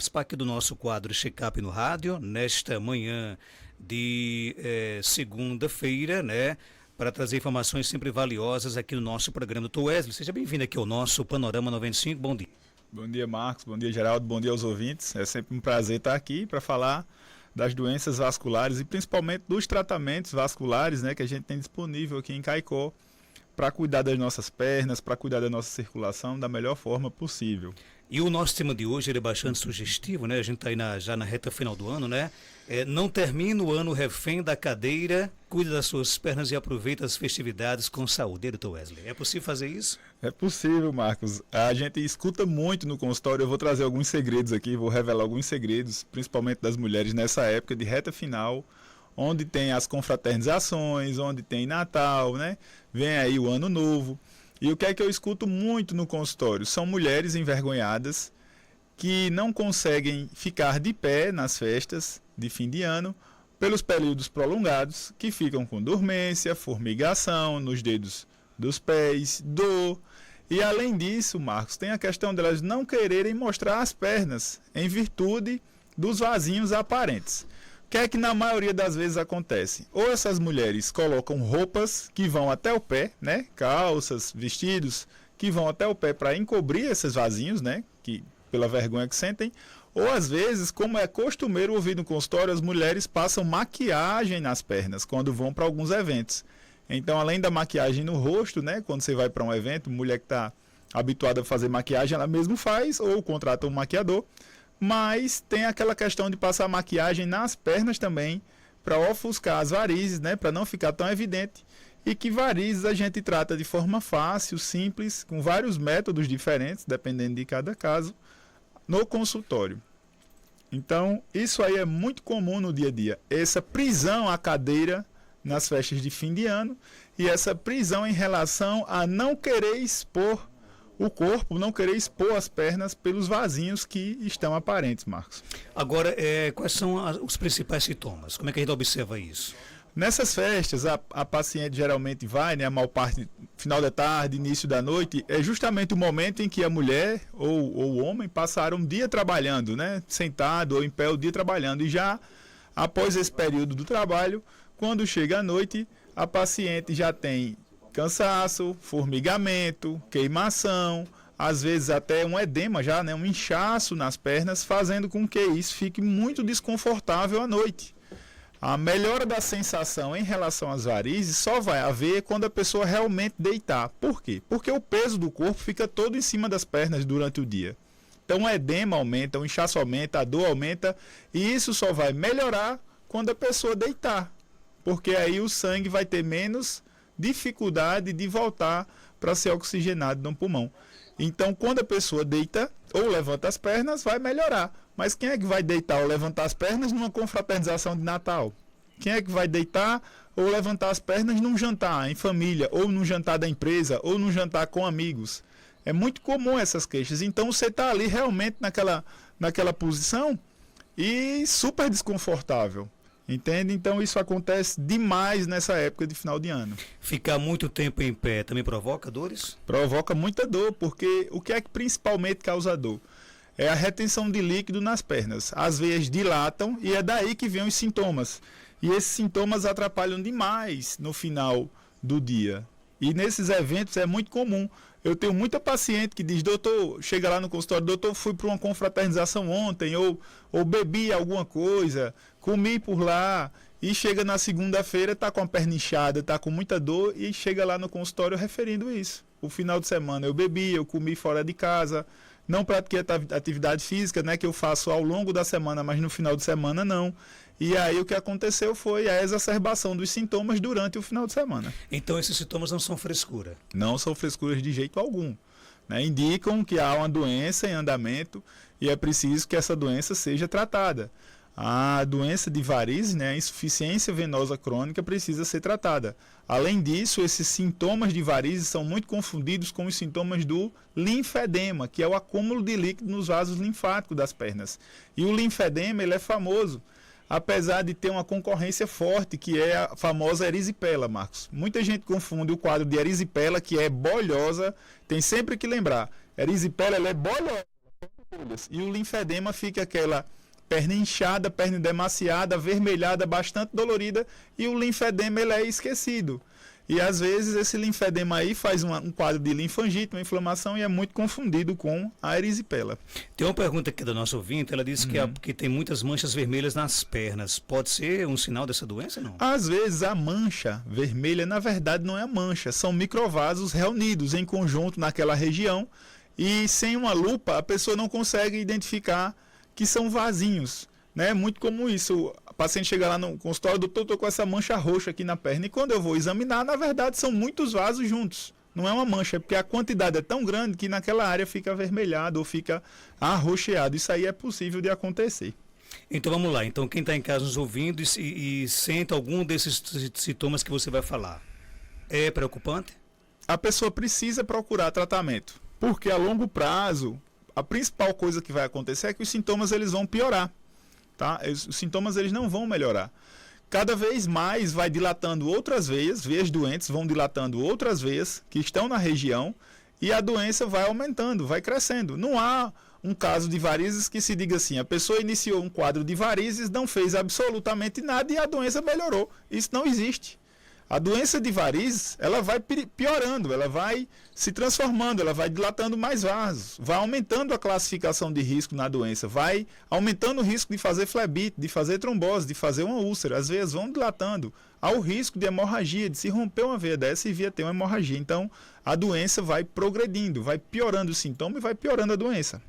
Participar aqui do nosso quadro Check-up no Rádio, nesta manhã de segunda-feira, né? Para trazer informações sempre valiosas aqui no nosso programa. Doutor Wesley, seja bem-vindo aqui ao nosso Panorama 95. Bom dia. Bom dia, Marcos. Bom dia, Geraldo. Bom dia aos ouvintes. É sempre um prazer estar aqui para falar das doenças vasculares e principalmente dos tratamentos vasculares, né, que a gente tem disponível aqui em Caicó para cuidar das nossas pernas, para cuidar da nossa circulação da melhor forma possível. E o nosso tema de hoje ele é bastante sugestivo, né? A gente está aí já na reta final do ano, né? Não termina o ano refém da cadeira, cuida das suas pernas e aproveita as festividades com saúde, doutor Wesley. É possível fazer isso? É possível, Marcos. A gente escuta muito no consultório, eu vou trazer alguns segredos aqui, vou revelar alguns segredos, principalmente das mulheres nessa época de reta final, onde tem as confraternizações, onde tem Natal, né? Vem aí o Ano Novo. E o que é que eu escuto muito no consultório? São mulheres envergonhadas que não conseguem ficar de pé nas festas de fim de ano pelos períodos prolongados, que ficam com dormência, formigação nos dedos dos pés, dor. E além disso, Marcos, tem a questão delas não quererem mostrar as pernas em virtude dos vasinhos aparentes. O que é que na maioria das vezes acontece? Ou essas mulheres colocam roupas que vão até o pé, né? Calças, vestidos que vão até o pé para encobrir esses vasinhos, né? Que, pela vergonha que sentem. Ou às vezes, como é costumeiro ouvir no consultório, as mulheres passam maquiagem nas pernas quando vão para alguns eventos. Então, além da maquiagem no rosto, né? Quando você vai para um evento, mulher que está habituada a fazer maquiagem, ela mesma faz ou contrata um maquiador. Mas tem aquela questão de passar maquiagem nas pernas também, para ofuscar as varizes, né, para não ficar tão evidente. E que varizes a gente trata de forma fácil, simples, com vários métodos diferentes, dependendo de cada caso, no consultório. Então, isso aí é muito comum no dia a dia. Essa prisão à cadeira nas festas de fim de ano e essa prisão em relação a não querer expor o corpo, não querer expor as pernas pelos vasinhos que estão aparentes, Marcos. Agora, quais são os principais sintomas? Como é que a gente observa isso? Nessas festas, a paciente geralmente vai, né, a maior parte, final da tarde, início da noite, é justamente o momento em que a mulher ou o homem passaram um dia trabalhando, né, sentado ou em pé o dia trabalhando. E já após esse período do trabalho, quando chega a noite, a paciente já tem cansaço, formigamento, queimação, às vezes até um edema já, né, um inchaço nas pernas, fazendo com que isso fique muito desconfortável à noite. A melhora da sensação em relação às varizes só vai haver quando a pessoa realmente deitar. Por quê? Porque o peso do corpo fica todo em cima das pernas durante o dia. Então o edema aumenta, o inchaço aumenta, a dor aumenta, e isso só vai melhorar quando a pessoa deitar. Porque aí o sangue vai ter menos dificuldade de voltar para ser oxigenado no pulmão. Então, quando a pessoa deita ou levanta as pernas, vai melhorar. Mas quem é que vai deitar ou levantar as pernas numa confraternização de Natal? Quem é que vai deitar ou levantar as pernas num jantar em família, ou num jantar da empresa, ou num jantar com amigos? É muito comum essas queixas. Então, você está ali realmente naquela posição e super desconfortável. Entende? Então isso acontece demais nessa época de final de ano. Ficar muito tempo em pé também provoca dores? Provoca muita dor, porque o que é que principalmente causa dor? É a retenção de líquido nas pernas. As veias dilatam e é daí que vêm os sintomas. E esses sintomas atrapalham demais no final do dia. E nesses eventos é muito comum. Eu tenho muita paciente que diz, doutor, chega lá no consultório, doutor, fui para uma confraternização ontem, ou bebi alguma coisa, comi por lá, e chega na segunda-feira, está com a perna inchada, está com muita dor, e chega lá no consultório referindo isso. O final de semana eu bebi, eu comi fora de casa, não pratiquei atividade física, né, que eu faço ao longo da semana, mas no final de semana não. E aí o que aconteceu foi a exacerbação dos sintomas durante o final de semana. Então esses sintomas não são frescura? Não são frescuras de jeito algum. Né? Indicam que há uma doença em andamento e é preciso que essa doença seja tratada. A doença de varizes, né, a insuficiência venosa crônica, precisa ser tratada. Além disso, esses sintomas de varizes são muito confundidos com os sintomas do linfedema, que é o acúmulo de líquido nos vasos linfáticos das pernas. E o linfedema ele é famoso, apesar de ter uma concorrência forte, que é a famosa erisipela, Marcos. Muita gente confunde o quadro de erisipela, que é bolhosa, tem sempre que lembrar, erisipela ela é bolhosa. bolhas. E o linfedema fica aquela perna inchada, perna demasiada, avermelhada, bastante dolorida, e o linfedema ele é esquecido. E às vezes esse linfedema aí faz um quadro de linfangite, uma inflamação, e é muito confundido com a erisipela. Tem uma pergunta aqui da nossa ouvinte, ela disse que tem muitas manchas vermelhas nas pernas. Pode ser um sinal dessa doença, não? Às vezes a mancha vermelha, na verdade, não é mancha, são microvasos reunidos em conjunto naquela região, e sem uma lupa a pessoa não consegue identificar que são vasinhos, né? É muito comum isso. O paciente chega lá no consultório, doutor, estou com essa mancha roxa aqui na perna. E quando eu vou examinar, na verdade, são muitos vasos juntos. Não é uma mancha, é porque a quantidade é tão grande que naquela área fica avermelhado ou fica arroxeado. Isso aí é possível de acontecer. Então vamos lá. Então quem está em casa nos ouvindo e sente algum desses sintomas que você vai falar, é preocupante? A pessoa precisa procurar tratamento, porque a longo prazo a principal coisa que vai acontecer é que os sintomas eles vão piorar, tá? Os sintomas eles não vão melhorar. Cada vez mais vai dilatando outras veias doentes vão dilatando outras veias que estão na região e a doença vai aumentando, vai crescendo. Não há um caso de varizes que se diga assim, a pessoa iniciou um quadro de varizes, não fez absolutamente nada e a doença melhorou. Isso não existe. A doença de varizes, ela vai piorando, ela vai se transformando, ela vai dilatando mais vasos, vai aumentando a classificação de risco na doença, vai aumentando o risco de fazer flebite, de fazer trombose, de fazer uma úlcera. As veias vão dilatando. Há o risco de hemorragia, de se romper uma veia dessa e vir a ter uma hemorragia. Então, a doença vai progredindo, vai piorando o sintoma e vai piorando a doença.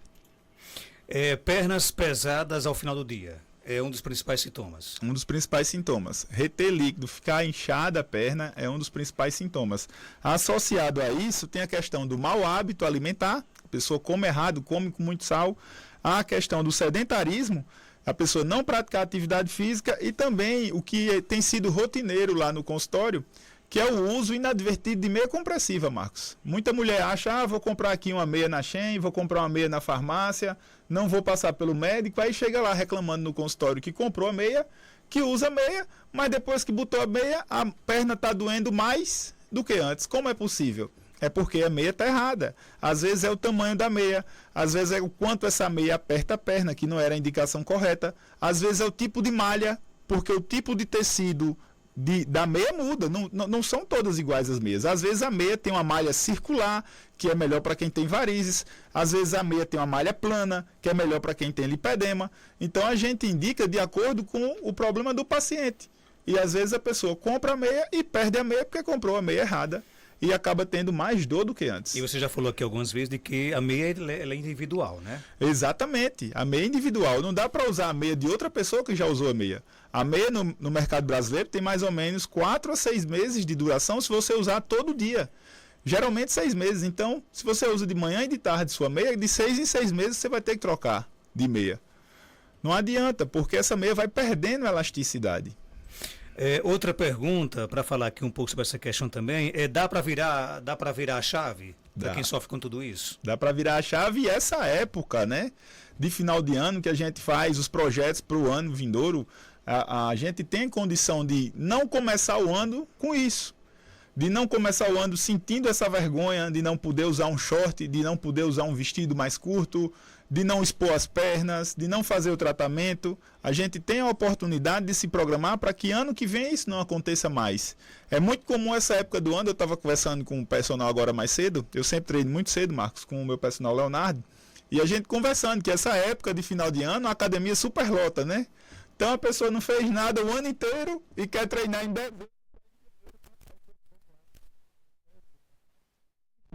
Pernas pesadas ao final do dia. É um dos principais sintomas. Um dos principais sintomas. Reter líquido, ficar inchada a perna é um dos principais sintomas. Associado a isso, tem a questão do mau hábito alimentar, a pessoa come errado, come com muito sal. Há a questão do sedentarismo, a pessoa não praticar atividade física e também o que tem sido rotineiro lá no consultório, que é o uso inadvertido de meia compressiva, Marcos. Muita mulher acha, vou comprar aqui uma meia na Shein, vou comprar uma meia na farmácia, não vou passar pelo médico, aí chega lá reclamando no consultório que comprou a meia, que usa a meia, mas depois que botou a meia, a perna está doendo mais do que antes. Como é possível? É porque a meia está errada. Às vezes é o tamanho da meia, às vezes é o quanto essa meia aperta a perna, que não era a indicação correta, às vezes é o tipo de malha, porque o tipo de tecido da meia muda, não são todas iguais as meias. Às vezes a meia tem uma malha circular, que é melhor para quem tem varizes. Às vezes a meia tem uma malha plana, que é melhor para quem tem lipedema. Então a gente indica de acordo com o problema do paciente. E às vezes a pessoa compra a meia e perde a meia porque comprou a meia errada e acaba tendo mais dor do que antes. E você já falou aqui algumas vezes de que a meia ela é individual, né? Exatamente. A meia é individual. Não dá para usar a meia de outra pessoa que já usou a meia. A meia no mercado brasileiro tem mais ou menos 4 a 6 meses de duração se você usar todo dia. Geralmente 6 meses. Então, se você usa de manhã e de tarde sua meia, de 6 em 6 meses você vai ter que trocar de meia. Não adianta, porque essa meia vai perdendo elasticidade. Outra pergunta, para falar aqui um pouco sobre essa questão também, dá para virar a chave para quem sofre com tudo isso? Dá para virar a chave e essa época, né, de final de ano que a gente faz os projetos para o ano vindouro, a gente tem condição de não começar o ano com isso. De não começar o ano sentindo essa vergonha de não poder usar um short, de não poder usar um vestido mais curto, de não expor as pernas, de não fazer o tratamento. A gente tem a oportunidade de se programar para que ano que vem isso não aconteça mais. É muito comum essa época do ano, eu estava conversando com o personal agora mais cedo, eu sempre treino muito cedo, Marcos, com o meu personal Leonardo, e a gente conversando que essa época de final de ano, a academia superlota, né? Então a pessoa não fez nada o ano inteiro e quer treinar em dezembro.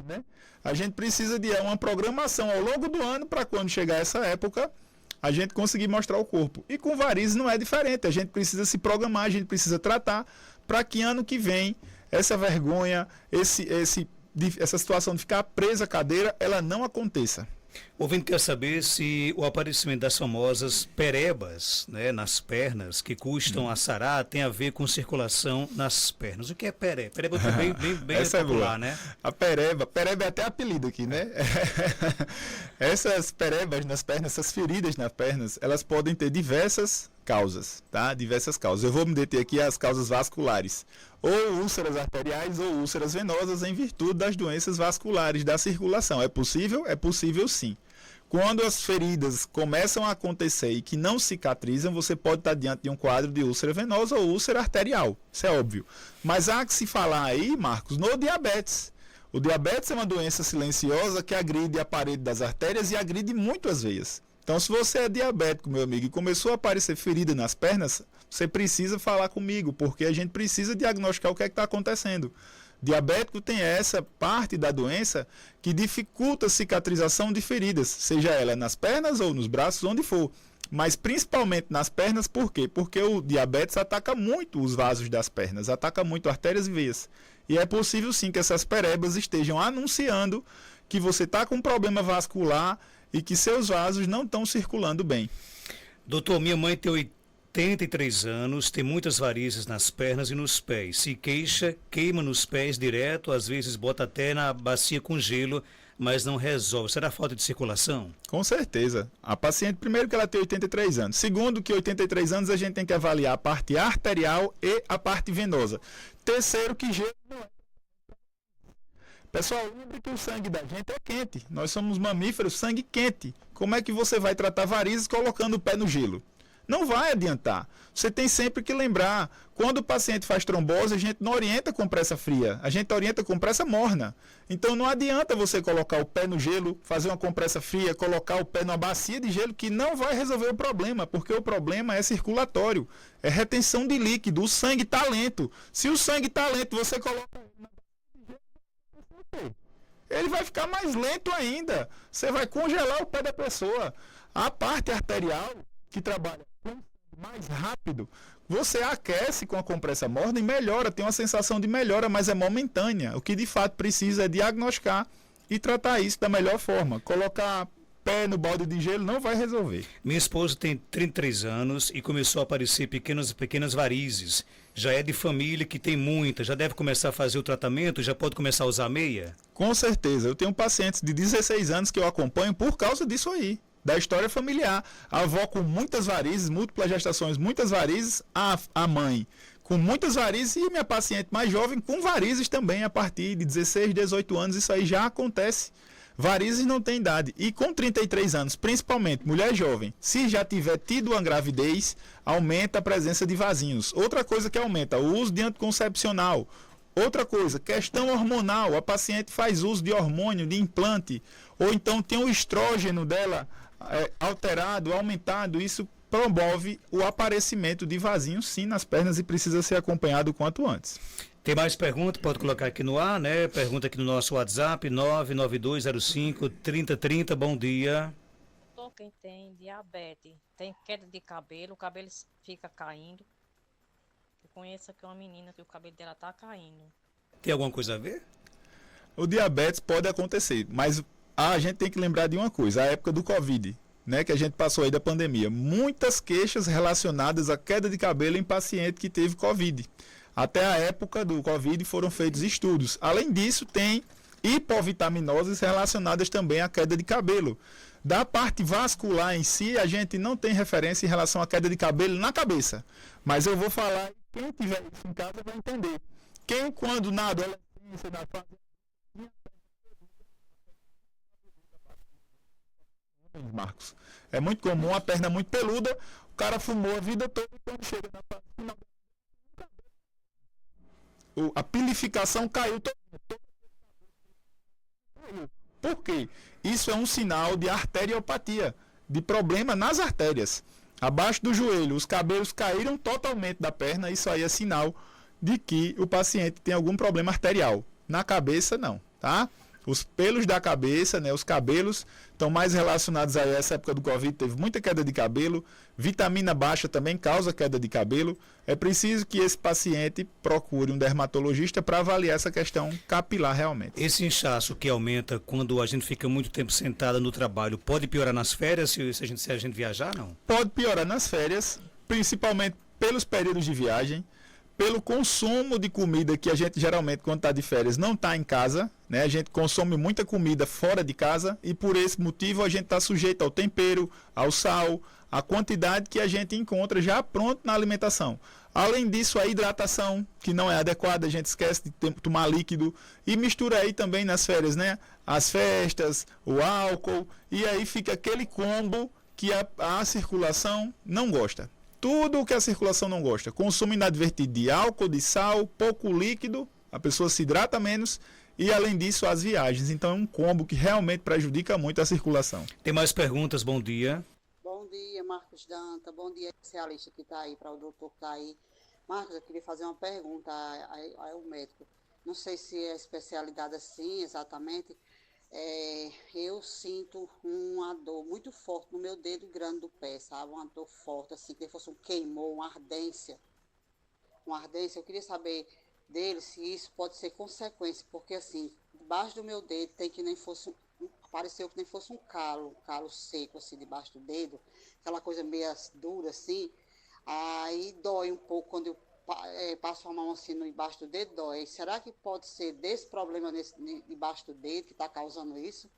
Né? A gente precisa de uma programação ao longo do ano para quando chegar essa época a gente conseguir mostrar o corpo. E com varizes não é diferente, a gente precisa se programar, a gente precisa tratar para que ano que vem essa vergonha, essa situação de ficar presa à cadeira, ela não aconteça. O ouvinte quer saber se o aparecimento das famosas perebas, né, nas pernas, que custam a sarar, tem a ver com circulação nas pernas. O que é pereba? Pereba é bem essa popular, é né? A pereba é até apelido aqui, né? Essas perebas nas pernas, essas feridas nas pernas, elas podem ter diversas causas, tá? Diversas causas. Eu vou me deter aqui às causas vasculares. Ou úlceras arteriais ou úlceras venosas em virtude das doenças vasculares da circulação. É possível? É possível sim. Quando as feridas começam a acontecer e que não cicatrizam, você pode estar diante de um quadro de úlcera venosa ou úlcera arterial, isso é óbvio. Mas há que se falar aí, Marcos, no diabetes. O diabetes é uma doença silenciosa que agride a parede das artérias e agride muito as veias. Então, se você é diabético, meu amigo, e começou a aparecer ferida nas pernas, você precisa falar comigo, porque a gente precisa diagnosticar o que é que está acontecendo. Diabético tem essa parte da doença que dificulta a cicatrização de feridas, seja ela nas pernas ou nos braços, onde for. Mas principalmente nas pernas, por quê? Porque o diabetes ataca muito os vasos das pernas, ataca muito artérias e veias. E é possível sim que essas perebas estejam anunciando que você está com um problema vascular e que seus vasos não estão circulando bem. Doutor, minha mãe tem 83 anos, tem muitas varizes nas pernas e nos pés. Se queixa, queima nos pés direto, às vezes bota até na bacia com gelo, mas não resolve. Será falta de circulação? Com certeza. A paciente, primeiro que ela tem 83 anos. Segundo que 83 anos a gente tem que avaliar a parte arterial e a parte venosa. Terceiro que gelo não é. Pessoal, lembre que o sangue da gente é quente. Nós somos mamíferos, sangue quente. Como é que você vai tratar varizes colocando o pé no gelo? Não vai adiantar. Você tem sempre que lembrar, quando o paciente faz trombose, a gente não orienta compressa fria, a gente orienta compressa morna. Então não adianta você colocar o pé no gelo, fazer uma compressa fria, colocar o pé numa bacia de gelo, que não vai resolver o problema, porque o problema é circulatório, é retenção de líquido, o sangue está lento. Se o sangue está lento, você coloca ele vai ficar mais lento ainda. Você vai congelar o pé da pessoa. A parte arterial, que trabalha mais rápido, você aquece com a compressa morna e melhora, tem uma sensação de melhora, mas é momentânea. O que de fato precisa é diagnosticar e tratar isso da melhor forma. Colocar pé no balde de gelo não vai resolver. Minha esposa tem 33 anos e começou a aparecer pequenas varizes. Já é de família que tem muita, já deve começar a fazer o tratamento, já pode começar a usar meia? Com certeza. Eu tenho pacientes de 16 anos que eu acompanho por causa disso aí, da história familiar. A avó com muitas varizes, múltiplas gestações, muitas varizes, a mãe com muitas varizes e minha paciente mais jovem com varizes também a partir de 16, 18 anos, isso aí já acontece. Varizes não tem idade. E com 33 anos, principalmente mulher jovem, se já tiver tido uma gravidez, aumenta a presença de vasinhos. Outra coisa que aumenta, o uso de anticoncepcional. Outra coisa, questão hormonal. A paciente faz uso de hormônio, de implante, ou então tem o estrógeno dela alterado, aumentado. Isso promove o aparecimento de vasinhos, sim, nas pernas e precisa ser acompanhado o quanto antes. Tem mais pergunta? Pode colocar aqui no ar, né? Pergunta aqui no nosso WhatsApp, 99205-3030. Bom dia. Quem tem diabetes, tem queda de cabelo, o cabelo fica caindo. Eu conheço aqui uma menina que o cabelo dela tá caindo. Tem alguma coisa a ver? O diabetes pode acontecer, mas a gente tem que lembrar de uma coisa, a época do Covid, né, que a gente passou aí da pandemia. Muitas queixas relacionadas à queda de cabelo em paciente que teve Covid. Até a época do Covid foram feitos estudos. Além disso, tem hipovitaminoses relacionadas também à queda de cabelo. Da parte vascular em si, a gente não tem referência em relação à queda de cabelo na cabeça. Mas eu vou falar, quem tiver isso em casa vai entender. Quem, quando na adolescência, na fase... Marcos, é muito comum a perna muito peluda, o cara fumou a vida toda e quando chega na fase final, a pilificação caiu. Por quê? Isso é um sinal de arteriopatia, de problema nas artérias. Abaixo do joelho, os cabelos caíram totalmente da perna, isso aí é sinal de que o paciente tem algum problema arterial. Na cabeça, não, tá? Os pelos da cabeça, né, os cabelos, estão mais relacionados a essa época do Covid, teve muita queda de cabelo, vitamina baixa também causa queda de cabelo. É preciso que esse paciente procure um dermatologista para avaliar essa questão capilar realmente. Esse inchaço que aumenta quando a gente fica muito tempo sentada no trabalho, pode piorar nas férias se a gente viajar, não? Pode piorar nas férias, principalmente pelos períodos de viagem, pelo consumo de comida que a gente geralmente, quando está de férias, não está em casa, né? A gente consome muita comida fora de casa e por esse motivo a gente está sujeito ao tempero, ao sal, a quantidade que a gente encontra já pronto na alimentação. Além disso, a hidratação, que não é adequada, a gente esquece de tomar líquido. E mistura aí também nas férias, né? As festas, o álcool. E aí fica aquele combo que a circulação não gosta. Tudo o que a circulação não gosta. Consumo inadvertido de álcool, de sal, pouco líquido. A pessoa se hidrata menos. E além disso, as viagens. Então é um combo que realmente prejudica muito a circulação. Tem mais perguntas? Bom dia. Bom dia, Marcos Danta. Bom dia, especialista que está aí, para o doutor que está aí. Marcos, eu queria fazer uma pergunta ao médico. Não sei se é especialidade assim, exatamente. Eu sinto uma dor muito forte no meu dedo grande do pé, sabe? Uma dor forte, assim, que fosse um queimor, uma ardência. Uma ardência. Eu queria saber dele se isso pode ser consequência, porque assim, debaixo do meu dedo tem que nem fosse pareceu que nem fosse um calo seco assim debaixo do dedo, aquela coisa meio dura assim, aí dói um pouco quando eu passo a mão assim no embaixo do dedo, dói. Será que pode ser desse problema debaixo do dedo que está causando isso?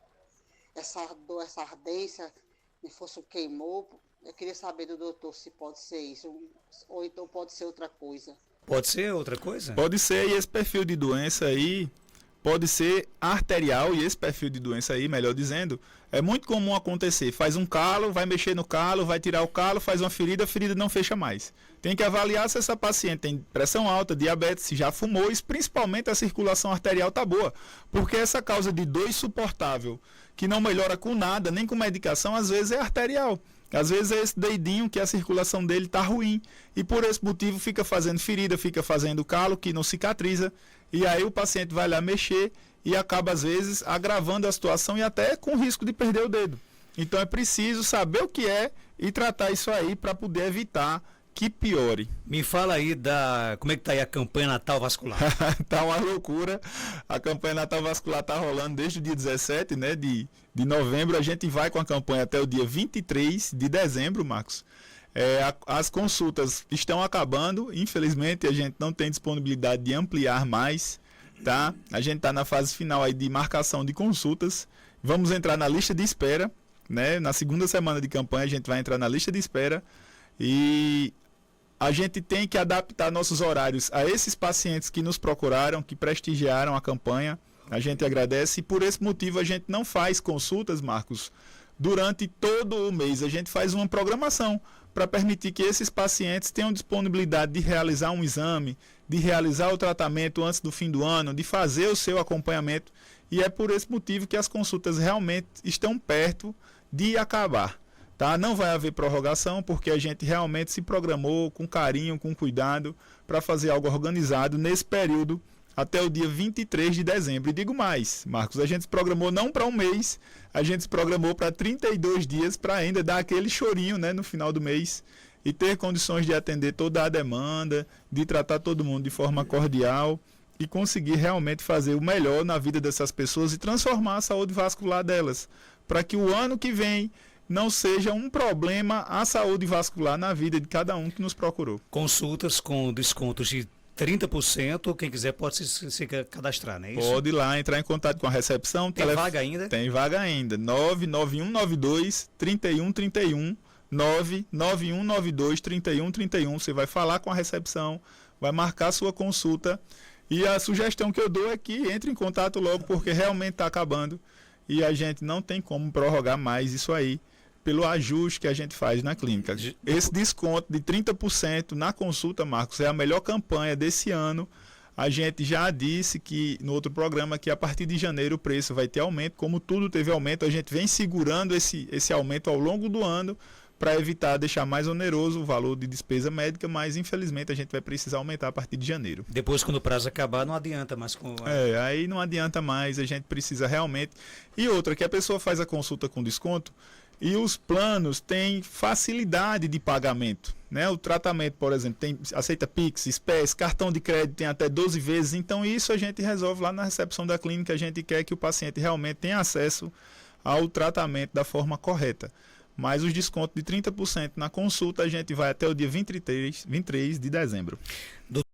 Essa dor, essa ardência, se fosse um queimor? Eu queria saber do doutor se pode ser isso, ou então pode ser outra coisa. Pode ser outra coisa? Pode ser, e esse perfil de doença aí pode ser arterial, e esse perfil de doença aí, melhor dizendo, é muito comum acontecer. Faz um calo, vai mexer no calo, vai tirar o calo, faz uma ferida, a ferida não fecha mais. Tem que avaliar se essa paciente tem pressão alta, diabetes, se já fumou, e principalmente a circulação arterial está boa. Porque essa causa de dor insuportável, que não melhora com nada, nem com medicação, às vezes é arterial. Às vezes é esse dedinho que a circulação dele está ruim. E por esse motivo fica fazendo ferida, fica fazendo calo que não cicatriza. E aí o paciente vai lá mexer e acaba às vezes agravando a situação e até com risco de perder o dedo. Então é preciso saber o que é e tratar isso aí para poder evitar que piore. Me fala aí como é que tá aí a campanha Natal Vascular. Tá uma loucura. A campanha Natal Vascular tá rolando desde o dia 17, né, de novembro. A gente vai com a campanha até o dia 23 de dezembro, Marcos. As consultas estão acabando. Infelizmente, a gente não tem disponibilidade de ampliar mais, tá? A gente está na fase final aí de marcação de consultas. Vamos entrar na lista de espera, né? Na segunda semana de campanha, a gente vai entrar na lista de espera. E a gente tem que adaptar nossos horários a esses pacientes que nos procuraram, que prestigiaram a campanha. A gente agradece e por esse motivo a gente não faz consultas, Marcos, durante todo o mês. A gente faz uma programação para permitir que esses pacientes tenham disponibilidade de realizar um exame, de realizar o tratamento antes do fim do ano, de fazer o seu acompanhamento. E é por esse motivo que as consultas realmente estão perto de acabar. Tá? Não vai haver prorrogação, porque a gente realmente se programou com carinho, com cuidado, para fazer algo organizado nesse período até o dia 23 de dezembro. E digo mais, Marcos, a gente se programou não para um mês, a gente se programou para 32 dias, para ainda dar aquele chorinho, né, no final do mês e ter condições de atender toda a demanda, de tratar todo mundo de forma cordial e conseguir realmente fazer o melhor na vida dessas pessoas e transformar a saúde vascular delas, para que o ano que vem não seja um problema a saúde vascular na vida de cada um que nos procurou. Consultas com descontos de 30%, quem quiser pode se cadastrar, não é isso? Pode ir lá, entrar em contato com a recepção. Tem vaga ainda? Tem vaga ainda. 99192-3131, 99192-3131. Você vai falar com a recepção, vai marcar sua consulta. E a sugestão que eu dou é que entre em contato logo, porque realmente está acabando. E a gente não tem como prorrogar mais isso aí, pelo ajuste que a gente faz na clínica. Esse desconto de 30% na consulta, Marcos, é a melhor campanha desse ano. A gente já disse que no outro programa que a partir de janeiro o preço vai ter aumento. Como tudo teve aumento, a gente vem segurando esse aumento ao longo do ano para evitar deixar mais oneroso o valor de despesa médica, mas infelizmente a gente vai precisar aumentar a partir de janeiro. Depois, quando o prazo acabar, não adianta mais. Aí não adianta mais, a gente precisa realmente. E outra, que a pessoa faz a consulta com desconto, e os planos têm facilidade de pagamento, né? O tratamento, por exemplo, aceita Pix, espécie, cartão de crédito tem até 12 vezes. Então isso a gente resolve lá na recepção da clínica. A gente quer que o paciente realmente tenha acesso ao tratamento da forma correta. Mas os descontos de 30% na consulta a gente vai até o dia 23 de dezembro.